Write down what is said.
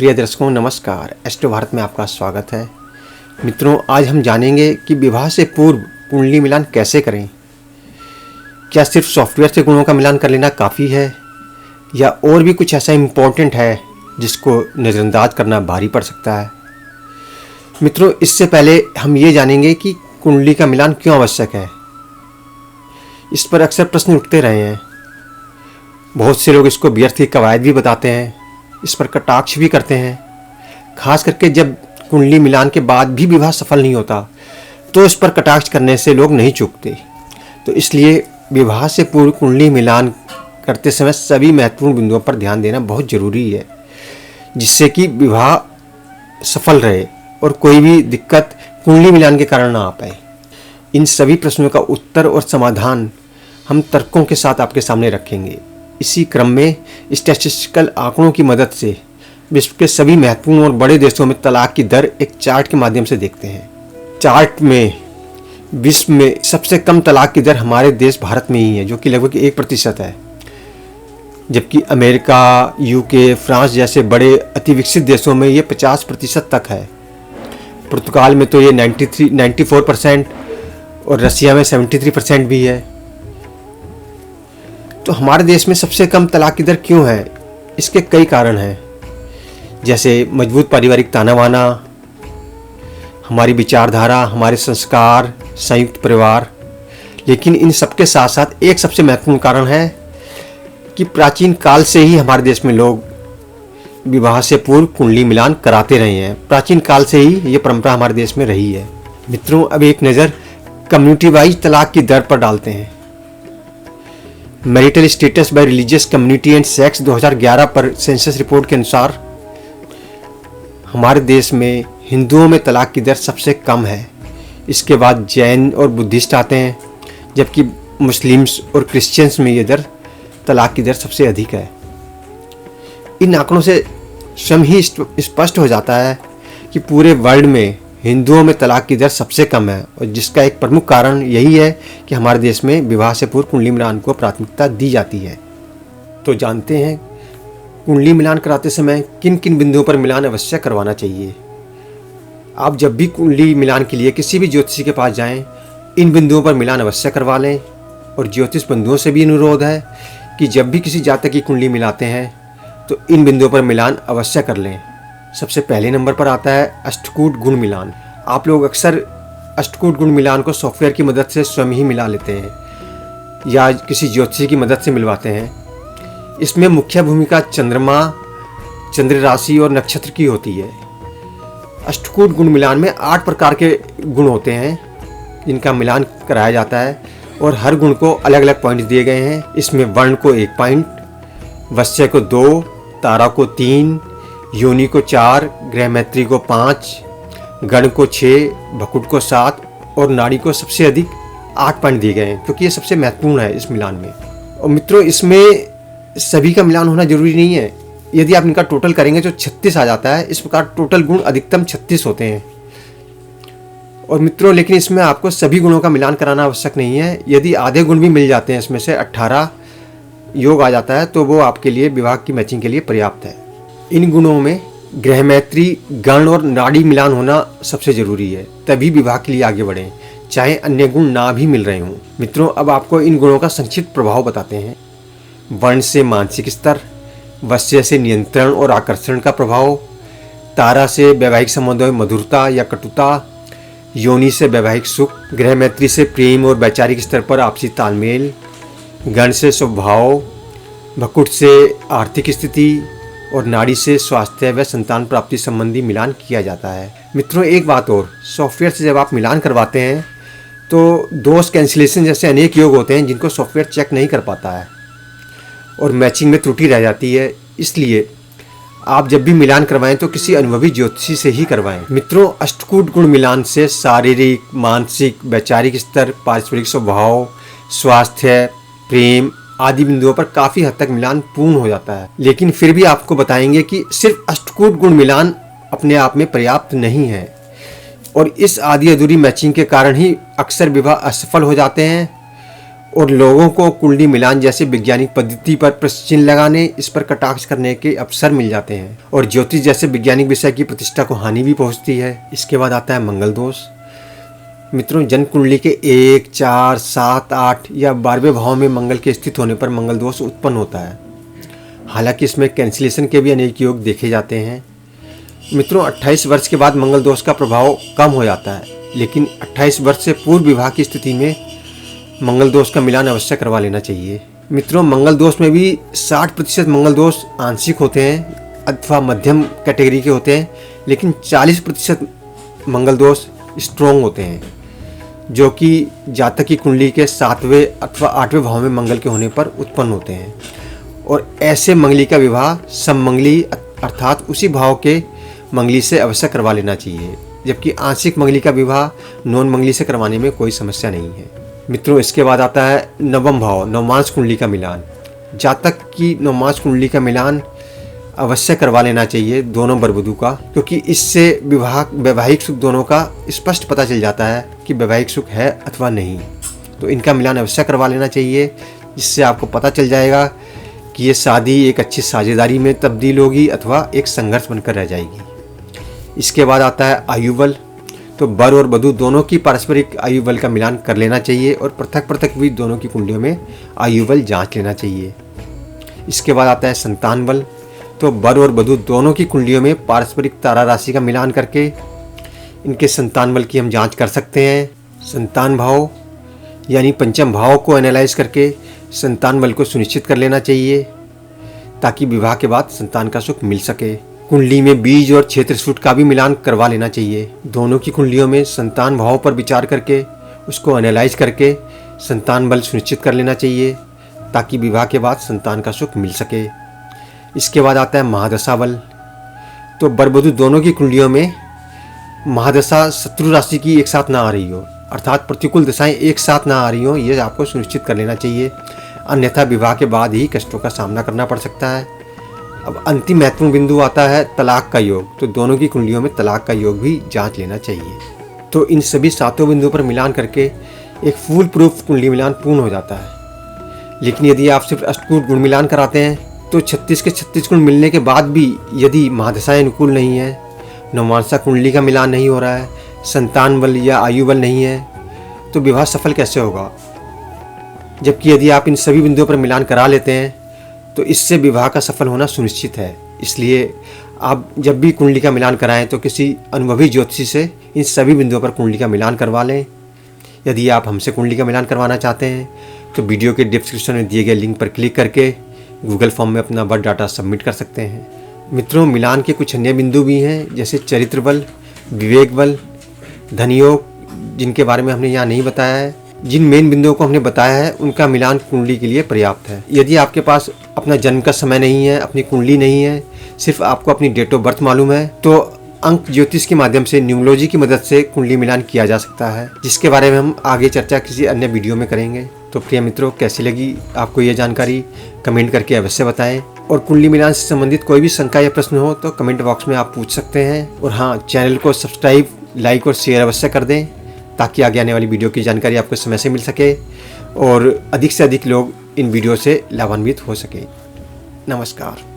प्रिय दर्शकों नमस्कार। एस्ट्रो भारत में आपका स्वागत है। मित्रों, आज हम जानेंगे कि विवाह से पूर्व कुंडली मिलान कैसे करें। क्या सिर्फ सॉफ्टवेयर से गुणों का मिलान कर लेना काफ़ी है या और भी कुछ ऐसा इम्पोर्टेंट है जिसको नज़रअंदाज करना भारी पड़ सकता है। मित्रों, इससे पहले हम ये जानेंगे कि कुंडली का मिलान क्यों आवश्यक है। इस पर अक्सर प्रश्न उठते रहे हैं। बहुत से लोग इसको व्यर्थ की कवायद भी बताते हैं, इस पर कटाक्ष भी करते हैं। खास करके जब कुंडली मिलान के बाद भी विवाह सफल नहीं होता तो इस पर कटाक्ष करने से लोग नहीं चूकते। तो इसलिए विवाह से पूर्व कुंडली मिलान करते समय सभी महत्वपूर्ण बिंदुओं पर ध्यान देना बहुत ज़रूरी है, जिससे कि विवाह सफल रहे और कोई भी दिक्कत कुंडली मिलान के कारण ना आ पाए। इन सभी प्रश्नों का उत्तर और समाधान हम तर्कों के साथ आपके सामने रखेंगे। इसी क्रम में स्टैटिस्टिकल आंकड़ों की मदद से विश्व के सभी महत्वपूर्ण और बड़े देशों में तलाक की दर एक चार्ट के माध्यम से देखते हैं। चार्ट में विश्व में सबसे कम तलाक की दर हमारे देश भारत में ही है, जो कि लगभग 1% है, जबकि अमेरिका, यूके, फ्रांस जैसे बड़े अति विकसित देशों में ये 50% तक है। पुर्तगाल में तो ये 94% और रसिया में 73% भी है। तो हमारे देश में सबसे कम तलाक की दर क्यों है? इसके कई कारण हैं, जैसे मजबूत पारिवारिक ताना बाना, हमारी विचारधारा, हमारे संस्कार, संयुक्त परिवार। लेकिन इन सबके साथ साथ एक सबसे महत्वपूर्ण कारण है कि प्राचीन काल से ही हमारे देश में लोग विवाह से पूर्व कुंडली मिलान कराते रहे हैं। प्राचीन काल से ही ये परंपरा हमारे देश में रही है। मित्रों, अब एक नज़र कम्युनिटी वाइज तलाक की दर पर डालते हैं। Marital status bye religious community and sex 2011 पर सेंसस रिपोर्ट के अनुसार हमारे देश में हिंदुओं में तलाक की दर सबसे कम है। इसके बाद जैन और बुद्धिस्ट आते हैं, जबकि मुस्लिम्स और क्रिश्चियंस में ये दर तलाक की दर सबसे अधिक है। इन आंकड़ों से स्वयं ही स्पष्ट हो जाता है कि पूरे वर्ल्ड में हिंदुओं में तलाक की दर सबसे कम है, और जिसका एक प्रमुख कारण यही है कि हमारे देश में विवाह से पूर्व कुंडली मिलान को प्राथमिकता दी जाती है। तो जानते हैं कुंडली मिलान कराते समय किन किन बिंदुओं पर मिलान अवश्य करवाना चाहिए। आप जब भी कुंडली मिलान के लिए किसी भी ज्योतिषी के पास जाएं, इन बिंदुओं पर मिलान अवश्य करवा लें। और ज्योतिष बंधुओं से भी अनुरोध है कि जब भी किसी जातक की कुंडली मिलाते हैं तो इन बिंदुओं पर मिलान अवश्य कर लें। सबसे पहले नंबर पर आता है अष्टकूट गुण मिलान। आप लोग अक्सर अष्टकूट गुण मिलान को सॉफ्टवेयर की मदद से स्वयं ही मिला लेते हैं या किसी ज्योतिषी की मदद से मिलवाते हैं। इसमें मुख्य भूमिका चंद्रमा, चंद्र राशि और नक्षत्र की होती है। अष्टकूट गुण मिलान में 8 प्रकार के गुण होते हैं जिनका मिलान कराया जाता है, और हर गुण को अलग अलग पॉइंट दिए गए हैं। इसमें वर्ण को 1 पॉइंट, वश्य को 2, तारा को 3, योनि को 4, ग्रह मैत्री को 5, गण को 6, भकुट को 7 और नाड़ी को सबसे अधिक 8 पॉइंट दिए गए हैं, क्योंकि ये सबसे महत्वपूर्ण है इस मिलान में। और मित्रों, इसमें सभी का मिलान होना जरूरी नहीं है। यदि आप इनका टोटल करेंगे तो 36 आ जाता है। इस प्रकार टोटल गुण अधिकतम 36 होते हैं। और मित्रों, लेकिन इसमें आपको सभी गुणों का मिलान कराना आवश्यक नहीं है। यदि आधे गुण भी मिल जाते हैं, इसमें से 18 योग आ जाता है, तो वो आपके लिए विवाह की मैचिंग के लिए पर्याप्त है। इन गुणों में ग्रह मैत्री, गण और नाड़ी मिलान होना सबसे जरूरी है, तभी विवाह के लिए आगे बढ़ें, चाहे अन्य गुण ना भी मिल रहे हों। मित्रों, अब आपको इन गुणों का संक्षिप्त प्रभाव बताते हैं। वर्ण से मानसिक स्तर, वश्य से नियंत्रण और आकर्षण का प्रभाव, तारा से वैवाहिक संबंधों में मधुरता या कटुता, योनि से वैवाहिक सुख, ग्रह मैत्री से प्रेम और वैचारिक स्तर पर आपसी तालमेल, गण से स्वभाव, भकुट से आर्थिक स्थिति और नाड़ी से स्वास्थ्य व संतान प्राप्ति संबंधी मिलान किया जाता है। मित्रों, एक बात और, सॉफ्टवेयर से जब आप मिलान करवाते हैं तो दोष कैंसिलेशन जैसे अनेक योग होते हैं जिनको सॉफ्टवेयर चेक नहीं कर पाता है और मैचिंग में त्रुटि रह जाती है। इसलिए आप जब भी मिलान करवाएं तो किसी अनुभवी ज्योतिषी से ही करवाएं। मित्रों, अष्टकूट गुण मिलान से शारीरिक, मानसिक, वैचारिक स्तर, पारिवारिक स्वभाव, स्वास्थ्य, प्रेम आदि बिंदुओं पर काफी हद तक मिलान पूर्ण हो जाता है। लेकिन फिर भी आपको बताएंगे कि सिर्फ अष्टकूट गुण मिलान अपने आप में पर्याप्त नहीं है, और इस आधी अधूरी मैचिंग के कारण ही अक्सर विवाह असफल हो जाते हैं और लोगों को कुंडली मिलान जैसे वैज्ञानिक पद्धति पर प्रश्न लगाने, इस पर कटाक्ष करने के अवसर मिल जाते हैं और ज्योतिष जैसे वैज्ञानिक विषय की प्रतिष्ठा को हानि भी पहुंचती है। इसके बाद आता है मंगल दोष। मित्रों, जन्म कुंडली के 1, 4, 7, 8 या 12वें भाव में मंगल के स्थित होने पर मंगल दोष उत्पन्न होता है। हालांकि इसमें कैंसिलेशन के भी अनेक योग देखे जाते हैं। मित्रों, 28 वर्ष के बाद मंगल दोष का प्रभाव कम हो जाता है, लेकिन 28 वर्ष से पूर्व विवाह की स्थिति में मंगल दोष का मिलान अवश्य करवा लेना चाहिए। मित्रों, मंगल दोष में भी 60% मंगल दोष आंशिक होते हैं अथवा मध्यम कैटेगरी के होते हैं, लेकिन 40% मंगल दोष स्ट्रोंग होते हैं, जो कि जातक की कुंडली के 7वें अथवा 8वें भाव में मंगल के होने पर उत्पन्न होते हैं। और ऐसे मंगली का विवाह सममंगली अर्थात उसी भाव के मंगली से अवश्य करवा लेना चाहिए, जबकि आंशिक मंगली का विवाह नॉन मंगली से करवाने में कोई समस्या नहीं है। मित्रों, इसके बाद आता है नवम भाव, नवमांश कुंडली का मिलान। जातक की नवमांश कुंडली का मिलान अवश्य करवा लेना चाहिए दोनों वर वधू का, क्योंकि इससे वैवाहिक सुख दोनों का स्पष्ट पता चल जाता है कि वैवाहिक सुख है अथवा नहीं। तो इनका मिलान अवश्य करवा लेना चाहिए, जिससे आपको पता चल जाएगा कि ये शादी एक अच्छी साझेदारी में तब्दील होगी अथवा एक संघर्ष बनकर रह जाएगी। इसके बाद आता है आयु बल। तो वर और वधू दोनों की पारस्परिक आयु बल का मिलान कर लेना चाहिए और पृथक पृथक भी दोनों की कुंडलियों में आयु बल जांच लेना चाहिए। इसके बाद आता है संतान बल। तो वर और वधू दोनों की कुंडलियों में पारस्परिक तारा राशि का मिलान करके इनके संतान बल की हम जांच कर सकते हैं। संतान भाव यानी पंचम भाव को एनालाइज करके संतान बल को सुनिश्चित कर लेना चाहिए, ताकि विवाह के बाद संतान का सुख मिल सके। कुंडली में बीज और क्षेत्र सूट का भी मिलान करवा लेना चाहिए। दोनों की कुंडलियों में संतान भाव पर विचार करके उसको एनालाइज करके संतान बल सुनिश्चित कर लेना चाहिए, ताकि विवाह के बाद संतान का सुख मिल सके। इसके बाद आता है महादशा बल। तो वर वधू दोनों की कुंडलियों में महादशा शत्रु राशि की एक साथ ना आ रही हो, अर्थात प्रतिकूल दशाएं एक साथ ना आ रही हो, ये आपको सुनिश्चित कर लेना चाहिए, अन्यथा विवाह के बाद ही कष्टों का सामना करना पड़ सकता है। अब अंतिम महत्वपूर्ण बिंदु आता है तलाक का योग। तो दोनों की कुंडलियों में तलाक का योग भी जांच लेना चाहिए। तो इन सभी 7 बिंदुओं पर मिलान करके एक फूल प्रूफ कुंडली मिलान पूर्ण हो जाता है। लेकिन यदि आप सिर्फ अष्टकूट गुण मिलान कराते हैं तो 36 के 36 गुण मिलने के बाद भी यदि महादशाएं अनुकूल नहीं है, नवमांशा कुंडली का मिलान नहीं हो रहा है, संतान बल या आयु बल नहीं है, तो विवाह सफल कैसे होगा? जबकि यदि आप इन सभी बिंदुओं पर मिलान करा लेते हैं तो इससे विवाह का सफल होना सुनिश्चित है। इसलिए आप जब भी कुंडली का मिलान कराएं तो किसी अनुभवी ज्योतिषी से इन सभी बिंदुओं पर कुंडली का मिलान करवा लें। यदि आप हमसे कुंडली का मिलान करवाना चाहते हैं तो वीडियो के डिस्क्रिप्शन में दिए गए लिंक पर क्लिक करके गूगल फॉर्म में अपना बर्थ डाटा सबमिट कर सकते हैं। मित्रों, मिलान के कुछ अन्य बिंदु भी हैं, जैसे चरित्र बल, विवेक बल, धनयोग, जिनके बारे में हमने यहाँ नहीं बताया है। जिन मेन बिंदुओं को हमने बताया है उनका मिलान कुंडली के लिए पर्याप्त है। यदि आपके पास अपना जन्म का समय नहीं है, अपनी कुंडली नहीं है, सिर्फ आपको अपनी डेट ऑफ बर्थ मालूम है, तो अंक ज्योतिष के माध्यम से न्यूमरोलॉजी की मदद से कुंडली मिलान किया जा सकता है, जिसके बारे में हम आगे चर्चा किसी अन्य वीडियो में करेंगे। तो प्रिय मित्रों, कैसी लगी आपको ये जानकारी कमेंट करके अवश्य बताएं। और कुंडली मिलान से संबंधित कोई भी शंका या प्रश्न हो तो कमेंट बॉक्स में आप पूछ सकते हैं। और हाँ, चैनल को सब्सक्राइब, लाइक और शेयर अवश्य कर दें, ताकि आगे आने वाली वीडियो की जानकारी आपको समय से मिल सके और अधिक से अधिक लोग इन वीडियो से लाभान्वित हो सके। नमस्कार।